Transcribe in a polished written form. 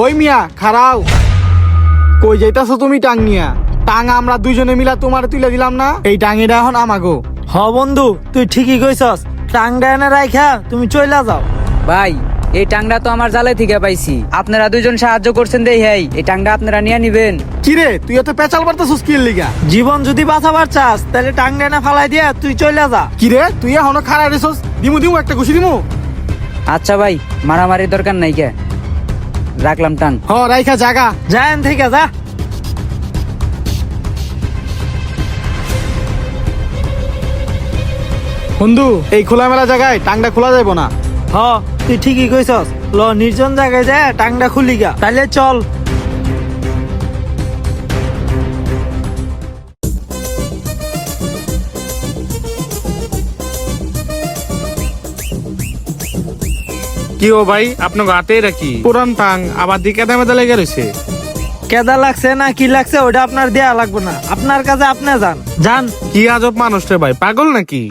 ওই মিয়া খারাও, কই যাইতাছো তুমি টাং নিয়া? টাং আমরা দুইজনে মিলা তোমার তুলে দিলাম না, এই টাঙিটা এখন আমাগো। হ বন্ধু, তুই ঠিকই কইছস। টাংটা এনে রাইখা তুমি চইলা যাও। ভাই এই টাংটা তো আমার জালে থেকে পাইছি, আপনারা দুজন সাহায্য করছেন দেই এই টাংটা আপনারা নিয়ে নিবেন। কিরে তুই এত পেঁচাল পারতাছিস কি লিগা? জীবন যদি বাঁচাবার চাস তাহলে টাংটা এনে ফালাই দিয়া তুই চইলা যা। কিরে তুই এখনো খাড়া রেছস? দিমু দিমু একটা ঘুষি দিমু। আচ্ছা ভাই, মারামারির দরকার নাই, কে রাখলাম টাং। হ রাইখা জাগা। যায়েন থেকে যা। বন্ধু এই খোলামেলা জায়গায় টাংটা খোলা যাইব না। হ তুই ঠিকই কইছস। ল নির্জন জায়গায় যায় টাংটা খুলি গা, তাইলে চল। কি ও ভাই, আপনার হাতে রাখি পুরান টাং আবার দিকে দামে লেগে রয়েছে। কেদা লাগছে না কি লাগছে ওটা আপনার দেয়া লাগবে না, আপনার কাছে আপনি যান যান। কি আজব মানুষ রে ভাই, পাগল নাকি?